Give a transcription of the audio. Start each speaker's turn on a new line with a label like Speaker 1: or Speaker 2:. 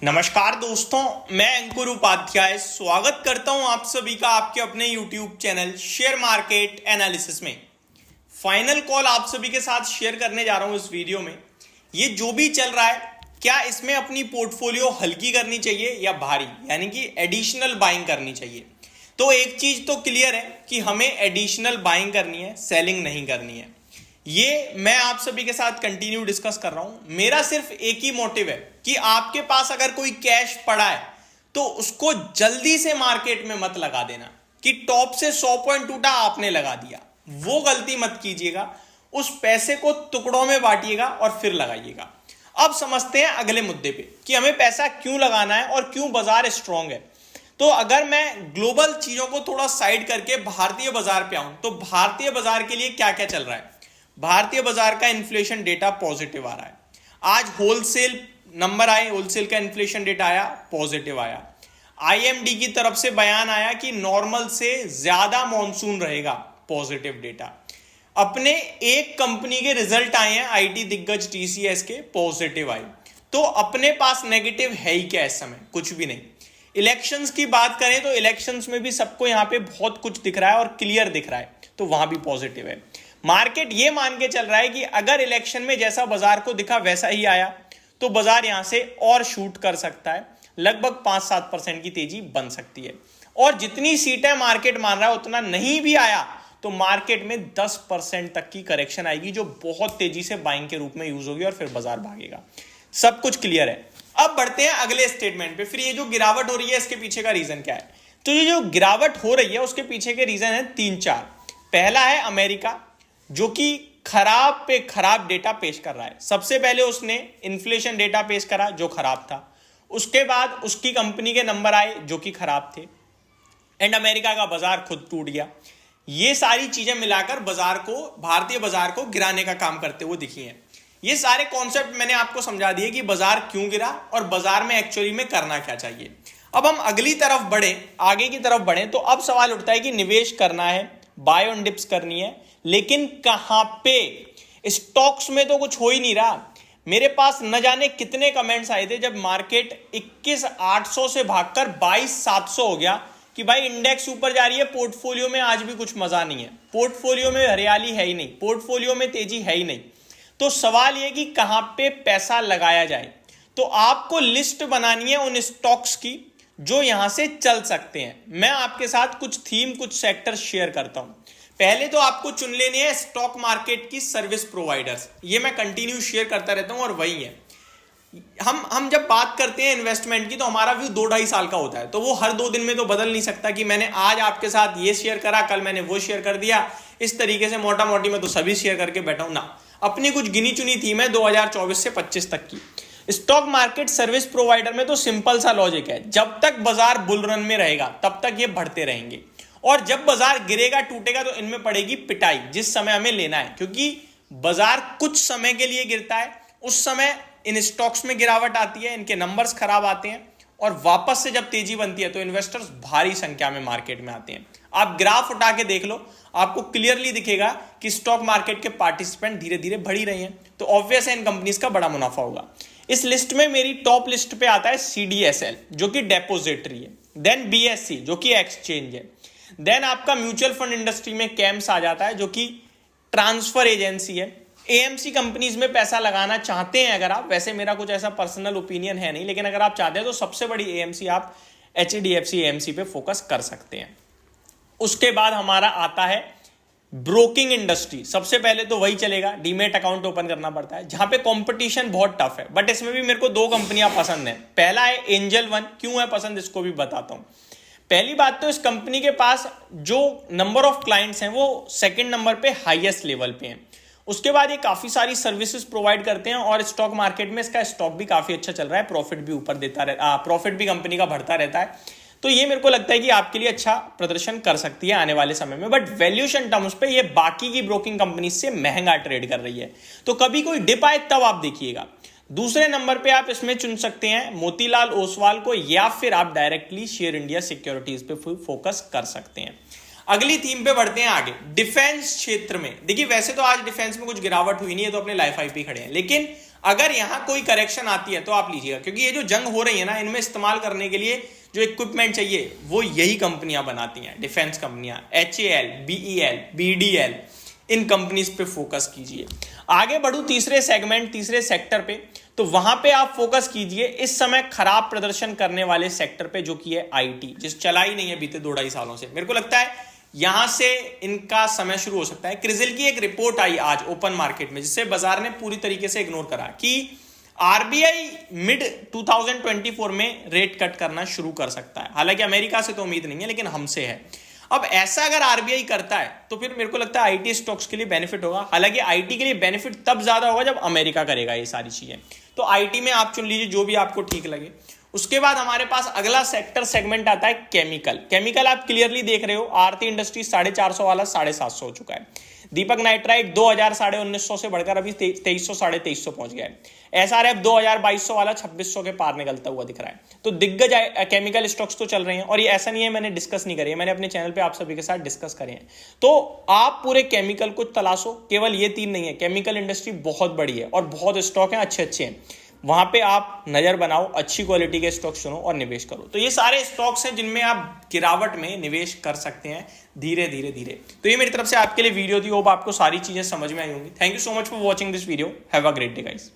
Speaker 1: नमस्कार दोस्तों, मैं अंकुर उपाध्याय स्वागत करता हूं आप सभी का आपके अपने YouTube channel share market analysis में। फाइनल कॉल आप सभी के साथ शेयर करने जा रहा हूं इस वीडियो में। ये जो भी चल रहा है, क्या इसमें अपनी पोर्टफोलियो हल्की करनी चाहिए या भारी, यानी कि एडिशनल बाइंग करनी चाहिए। तो एक चीज तो क्लियर है कि हमें एडिशनल बाइंग करनी है, सेलिंग नहीं करनी है। ये मैं आप सभी के साथ कंटिन्यू डिस्कस कर रहा हूं। मेरा सिर्फ एक ही मोटिव है कि आपके पास अगर कोई कैश पड़ा है तो उसको जल्दी से मार्केट में मत लगा देना कि टॉप से 100 पॉइंट टूटा आपने लगा दिया। वो गलती मत कीजिएगा। उस पैसे को टुकड़ों में बांटिएगा और फिर लगाइएगा। अब समझते हैं अगले मुद्दे पे कि हमें पैसा क्यों लगाना है और क्यों बाजार स्ट्रांग है। तो अगर मैं ग्लोबल चीजों को थोड़ा साइड करके भारतीय बाजार पे आऊं तो भारतीय बाजार के लिए क्या क्या चल रहा है। भारतीय बाजार का इन्फ्लेशन डेटा पॉजिटिव आ रहा है। आज होलसेल नंबर आए, होलसेल का इन्फ्लेशन डेटा आया, पॉजिटिव आया। आईएमडी की तरफ से बयान आया कि नॉर्मल से ज्यादा मॉनसून रहेगा, पॉजिटिव डेटा। अपने एक कंपनी के रिजल्ट आए हैं आईटी दिग्गज टीसीएस के, पॉजिटिव आए। तो अपने पास नेगेटिव है ही क्या इस समय? कुछ भी नहीं। इलेक्शंस की बात करें तो इलेक्शंस में भी सबको यहां पे बहुत कुछ दिख रहा है और क्लियर दिख रहा है, तो वहां भी पॉजिटिव है। मार्केट ये मान के चल रहा है कि अगर इलेक्शन में जैसा बाजार को दिखा वैसा ही आया तो बाजार यहां से और शूट कर सकता है। लगभग 5-7% की तेजी बन सकती है। और जितनी सीटें मार्केट मान रहा है उतना नहीं भी आया तो मार्केट में 10% तक की करेक्शन आएगी, जो बहुत तेजी से बाइंग के रूप में यूज होगी और फिर बाजार भागेगा। सब कुछ क्लियर है। अब बढ़ते हैं अगले स्टेटमेंट पे। फिर ये जो गिरावट हो रही है इसके पीछे का रीजन क्या है? तो ये जो गिरावट हो रही है उसके पीछे के रीजन है 3-4। पहला है अमेरिका, जो कि खराब पे खराब डेटा पेश कर रहा है। सबसे पहले उसने इन्फ्लेशन डेटा पेश करा जो खराब था, उसके बाद उसकी कंपनी के नंबर आए जो कि खराब थे, एंड अमेरिका का बाजार खुद टूट गया। ये सारी चीजें मिलाकर बाजार को, भारतीय बाजार को गिराने का काम करते हुए दिखी हैं। ये सारे कॉन्सेप्ट मैंने आपको समझा दिए कि बाजार क्यों गिरा और बाजार में एक्चुअली में करना क्या चाहिए। अब हम अगली तरफ बढ़े, आगे की तरफ बढ़े, तो अब सवाल उठता है कि निवेश करना है, बाय ऑन डिप्स करनी है, लेकिन कहां पे? स्टॉक्स में तो कुछ हो ही नहीं रहा। मेरे पास न जाने कितने कमेंट्स आए थे जब मार्केट 21,800 से भागकर 22,700 हो गया कि भाई इंडेक्स ऊपर जा रही है, पोर्टफोलियो में आज भी कुछ मजा नहीं है, पोर्टफोलियो में हरियाली है ही नहीं, पोर्टफोलियो में तेजी है ही नहीं। तो सवाल यह कि कहां पे पैसा लगाया जाए। तो आपको लिस्ट बनानी है उन स्टॉक्स की जो यहां से चल सकते हैं। मैं आपके साथ कुछ थीम, कुछ सेक्टर शेयर करता हूं। पहले तो आपको चुन लेनी है स्टॉक मार्केट की सर्विस प्रोवाइडर्स। ये मैं कंटिन्यू शेयर करता रहता हूं और वही है। हम जब बात करते हैं इन्वेस्टमेंट की तो हमारा व्यू 2-2.5 साल का होता है, तो वो हर 2 दिन में तो बदल नहीं सकता कि मैंने आज आपके साथ ये शेयर करा, कल मैंने वो शेयर कर दिया। इस तरीके से मोटा मोटी मैं तो सभी शेयर करके बैठा हूं ना। अपनी कुछ गिनी चुनी थीम है 2024 से 25 तक की। स्टॉक मार्केट सर्विस प्रोवाइडर में तो सिंपल सा लॉजिक है, जब तक बाजार बुल रन में रहेगा तब तक ये बढ़ते रहेंगे, और जब बाजार गिरेगा, टूटेगा, तो इनमें पड़ेगी पिटाई, जिस समय हमें लेना है। क्योंकि बाजार कुछ समय के लिए गिरता है, उस समय इन स्टॉक्स में गिरावट आती है, इनके नंबर्स खराब आते हैं, और वापस से जब तेजी बनती है तो इन्वेस्टर्स भारी संख्या में मार्केट में आते हैं। आप ग्राफ उठा के देख लो, आपको क्लियरली दिखेगा कि स्टॉक मार्केट के पार्टिसिपेंट धीरे धीरे बढ़ ही रहे हैं, तो ऑब्वियस है इन कंपनीज का बड़ा मुनाफा होगा। इस लिस्ट में मेरी टॉप लिस्ट पे आता है CDSL, जो कि डेपोजिटरी है, देन BSE जो कि एक्सचेंज है, देन आपका म्यूचुअल फंड इंडस्ट्री में कैम्स आ जाता है जो कि ट्रांसफर एजेंसी है। AMC कंपनीज में पैसा लगाना चाहते हैं अगर आप, वैसे मेरा कुछ ऐसा पर्सनल ओपिनियन है नहीं, लेकिन अगर आप चाहते हैं तो सबसे बड़ी AMC आप HDFC AMC पे फोकस कर सकते हैं। उसके बाद हमारा आता है ब्रोकिंग इंडस्ट्री। सबसे पहले तो वही चलेगा, डीमेट अकाउंट ओपन करना पड़ता है, जहां पे कंपटीशन बहुत टफ है, बट इसमें भी मेरे को 2 कंपनियां पसंद है। पहला है एंजल वन। क्यों है पसंद इसको भी बताता हूं। पहली बात तो इस कंपनी के पास जो नंबर ऑफ क्लाइंट्स हैं वो सेकंड नंबर पे हाईएस्ट लेवल पे हैं। उसके बाद ये काफी सारी सर्विसेज प्रोवाइड करते हैं और स्टॉक मार्केट में इसका स्टॉक भी काफी अच्छा चल रहा है, प्रॉफिट भी ऊपर देता रहता, प्रॉफिट भी कंपनी का बढ़ता रहता है। तो ये मेरे को लगता है कि आपके लिए अच्छा प्रदर्शन कर सकती है आने वाले समय में, बट वैल्यूएशन टर्म्स पे ये बाकी की ब्रोकिंग कंपनी से महंगा ट्रेड कर रही है। तो कभी कोई डिप आए तब आप देखिएगा। दूसरे नंबर पे आप इसमें चुन सकते हैं मोतीलाल ओसवाल को, या फिर आप डायरेक्टली शेयर इंडिया सिक्योरिटीज पे फोकस कर सकते हैं। अगली थीम पे बढ़ते हैं आगे, डिफेंस क्षेत्र में। देखिए वैसे तो आज डिफेंस में कुछ गिरावट हुई नहीं है, तो अपने लाइफ हाई पे खड़े हैं, लेकिन अगर यहाँ कोई करेक्शन आती है तो आप लीजिएगा, क्योंकि ये जो जंग हो रही है ना, इनमें इस्तेमाल करने के लिए जो इक्विपमेंट चाहिए वो यही कंपनियां बनाती हैं, डिफेंस कंपनियां, HAL, BEL, BDL, इन कंपनीज पे फोकस कीजिए। आगे बढ़ू तीसरे सेक्टर पे, तो वहां पे आप फोकस कीजिए इस समय खराब प्रदर्शन करने वाले सेक्टर पे, जो कि है IT, जिस चला ही नहीं है बीते 2-2.5 सालों से। मेरे को लगता है यहां से इनका समय शुरू हो सकता है। क्रिजिल की एक रिपोर्ट आई आज ओपन मार्केट में, जिससे बाजार ने पूरी तरीके से इग्नोर करा कि RBI मिड 2024 में रेट कट करना शुरू कर सकता है। हालांकि अमेरिका से तो उम्मीद नहीं है, लेकिन हमसे है। अब ऐसा अगर RBI करता है तो फिर मेरे को लगता है IT स्टॉक्स के लिए बेनिफिट होगा। हालांकि IT के लिए बेनिफिट तब ज्यादा होगा जब अमेरिका करेगा ये सारी चीजें। तो IT में आप चुन लीजिए जो भी आपको ठीक लगे। उसके बाद हमारे पास अगला सेगमेंट आता है केमिकल। आप क्लियरली देख रहे हो, आरती इंडस्ट्री 450 वाला 750 हो चुका है। दीपक नाइट्राइट 2000 1950 से बढ़कर अभी 2300 2350 पहुंच गया है। SRF 2000 2200 वाला 2600 के पार निकलता हुआ दिख रहा है। तो दिग्गज केमिकल स्टॉक्स तो चल रहे हैं, और ये ऐसा नहीं है मैंने डिस्कस नहीं करी है, मैंने अपने चैनल पे आप सभी के साथ डिस्कस करे हैं। तो आप पूरे केमिकल को तलाशो, केवल ये 3 नहीं है, केमिकल इंडस्ट्री बहुत बड़ी है और बहुत स्टॉक है, अच्छे हैं। वहां पे आप नजर बनाओ, अच्छी क्वालिटी के स्टॉक चुनो और निवेश करो। तो ये सारे स्टॉक्स हैं जिनमें आप गिरावट में निवेश कर सकते हैं धीरे धीरे। तो ये मेरी तरफ से आपके लिए वीडियो थी। होप आपको सारी चीजें समझ में आई होंगी। Thank you so much for watching this video. Have a great day guys.